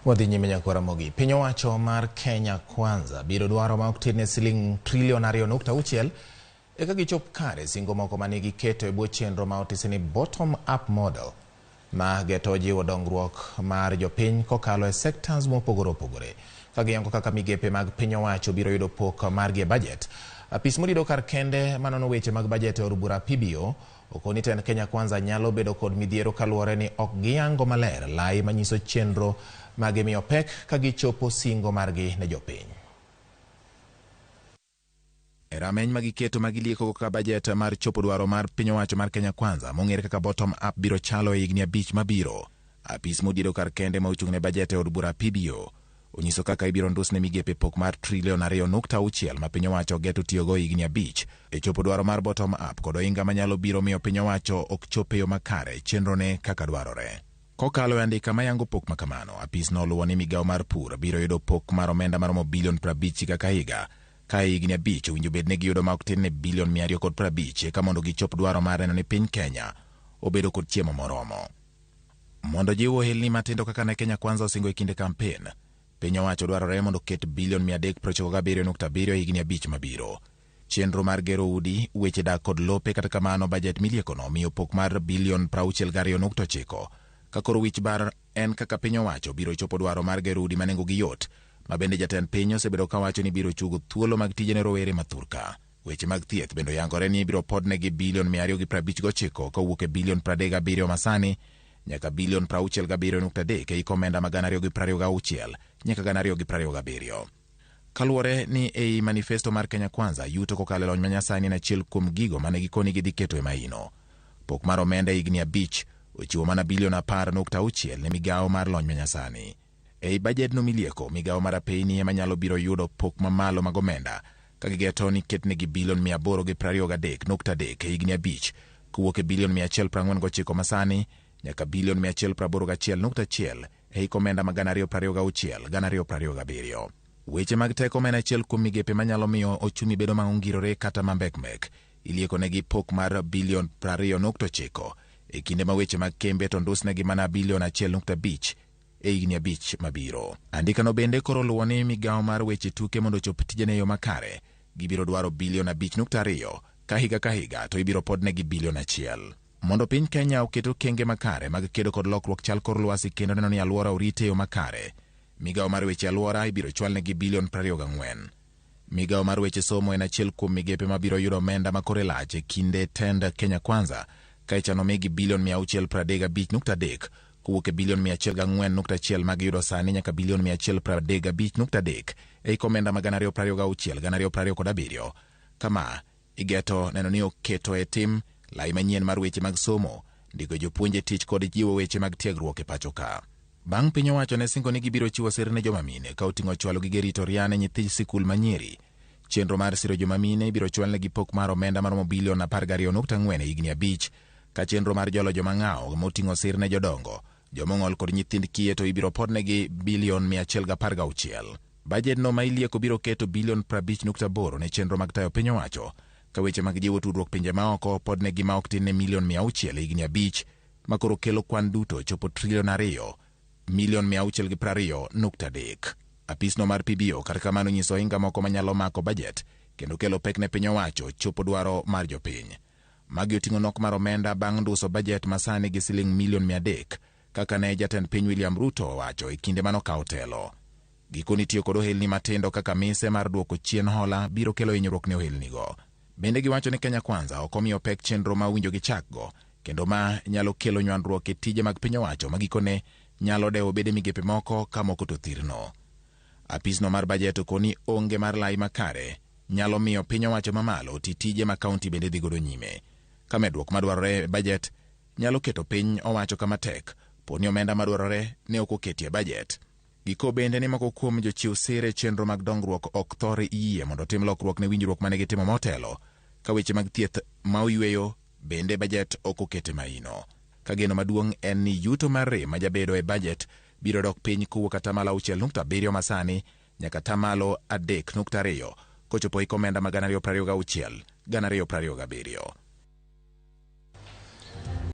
Wadhi nyime nyakora mogi. Piny owacho mar Kenya Kwanza biro dwaro ma ok tin ne siling trilion 2.6 eka gichop kare singo moko mane giketo e bwo chenro ma otisi ni bottom up model ma geto jiwo dongruok mar jopiny kokalo e sectors mopogore opogore. Kagiyango kaka migepe mag piny owacho biro yudo pok margi e budget. Apis modido kar kende manono weche mag budget e od bura PBO okoni tend Kenya Kwanza nyalo bedo kod midhiero kaluwore ni ok giyango maler lai manyiso chenro magimiyo pek ka gichopo singo margi ne jopiny. Rameny magiketo magilieko ka budget mar chopo dwaro mar piny owacho mar Kenya Kwanza mong'ere kaka bottom up biro chalo e higni 5 mabiro. Apis modido kar kende ma ochung' ne budget e od bura PBO onyiso kaka ibiro ndusne migepe pok mar trilion 2.6 ma piny owacho geto tiyogo higni 5 e chopo dwaro mar bottom up kod ohinga manyalo biro miyo piny owacho ok chop e yo makare chenrone kaka dwarore. Kokalo e andika mayango pok makamano, apis noluwo ni migawo mar pur biro yudo pok mar omenda maromo bilion 50 kaka higa, ka higni 5 owinjo bed ni giyudo ma ok tin ne bilion 250 eka mondo gichop dwaro mar neno ni piny Kenya obedo kod chiemo moromo. Mondo jiwo ohelni matindo kaka ne Kenya Kwanza osingo e kinde kampen, piny owacho dwarore mondo ket bilion 397.7 higni 5 mabiro. Chenro mar gero udi, weche dak kod lope kata kamano budget miliekono miyo pok mar bilion 62.9 ka koro wich bar en kaka piny owacho biro chopo dwaro mar gero udi manengo gi yot, ma bende jatend piny osebedo kawacho ni biro chugo thuolo mag tije ne rowere mathurka. Weche mag thieth bendo yangore ni biro podne gi bilion 259 kowuok e bilion 37 masani nyaka bilion 67.3 e komenda mag 2026 nyaka 2027. Kaluwore ni ei manifesto mar Kenya Kwanza yuto kokalo lony manyasani en achiel kuom gigo mane gikoni gidhi keto e maino. Pok mar omenda higni 5 ochiwo mana bilion 10.6 ne migawo mar lony manyasani. Ei budget no milieko, migawo mar apeyni ema nyalo biro yudo pok mamalo mag omenda ka gigeto ni ketnegi bilion 823.3 e higni 5 kowuok e bilion 149 masani nyaka bilion 181.1 e komenda mag 2026-2027. Weche mag teko men achiel kuom migepe manyalo miyo ochumi bedo maongirore kata mambekmek ilieko negi pok mar bilion 20.9 e kinde ma weche mag kembe to ndusnegi mana bilion 1.5 e higni 5 mabiro. Andikano bende koro luwo ni migawo mar weche tuke mondo chop tijene yo makare gibiro dwaro bilion 5.2 ka higa to ibiro podnegi bilion 1. Mondo piny Kenya oketo kenge makare mag kedo kod lokruok chal kor lwasi kendo neno ni alwora orite yo makare, migawo mar weche alwora ibiro chwalnegi bilion 24. Migawo mar weche somo en achiel kuom migepe mabiro yudo omenda makore lach e kinde tend Kenya Kwanza ka ichano migi bilion 635.3 kowuok e bilion 104.1 mag yudo sani nyaka bilion 135.3 e komenda mag 2026-2027. Kama igeto neno ni oketo e tim lai manyien mar weche mag somo, ndiko jopuonje tich kod jiwo weche mag tiegruok e pacho ka. Bang' piny owacho ne singo ni gibiro chiwo sir ne joma mine ka oting'o chwalo gige rito riane nyithi sikul manyiri. Chenro mar siro joma mine ibiro chwalnegi pok mar omenda maromo bilion 12.4 e higni 5, ka chenro mar jolo joma ng'awo moting'o sir ne jodongo, jomong'ol kod nyithind kiye to ibiro podnegi bilion 116. Bajet no ma ilieko biro keto bilion 50.8 ne chenro mag tayo piny owacho, ka weche mag jiwo tudruok pinje maoko podnegi ma ok tin ne milion 600 e higni 5, ma koro kelo kwan duto chopo trilion 2 milion 620.3. Apisno mar PBO kar kamano nyiso ohinga moko manyalo mako budget kendo kelo pek ne piny owacho chopo dwaro mar jopiny. Magi oting'o nok mar omenda bang' nduso budget masani gi siling milion 300 kaka ne jatend piny William Ruto owacho e kinde manokawo telo. Gikoni tiyo kod ohelni matindo kaka mise mar duoko chien hola biro kelo hinyruok ne ohelnigo. Bende giwacho ni Kenya Kwanza ok omiyo pek chenro ma winjo gichakgo kendo ma nyalo kelo nywandruok e tije mag piny owacho magikone nyalo dewo bede migepe moko ka moko to thirno. Apisno mar budget okoni onge mar lai makare nyalo miyo piny owacho mamalo ti tije ma kaunti bende dhi godo nyime. Ka medruok madwarore e budget nyalo keto piny owacho kama tek, poni omenda madwarore ne ok oketie budget. Giko bende ni moko kuom jochiw sir chenro mag dongruok ok thor yie mondo tim lokruok ne winjruok mane gitimo motelo, ka weche mag thieth ma oyweyo bende budget ok okete maino. Ka geno maduong' en ni yuto mar rem ma jabedo e budget biro dok piny kowuok 6.7 masani nyaka 3.2 kochopo i komenda mag 2026-2027.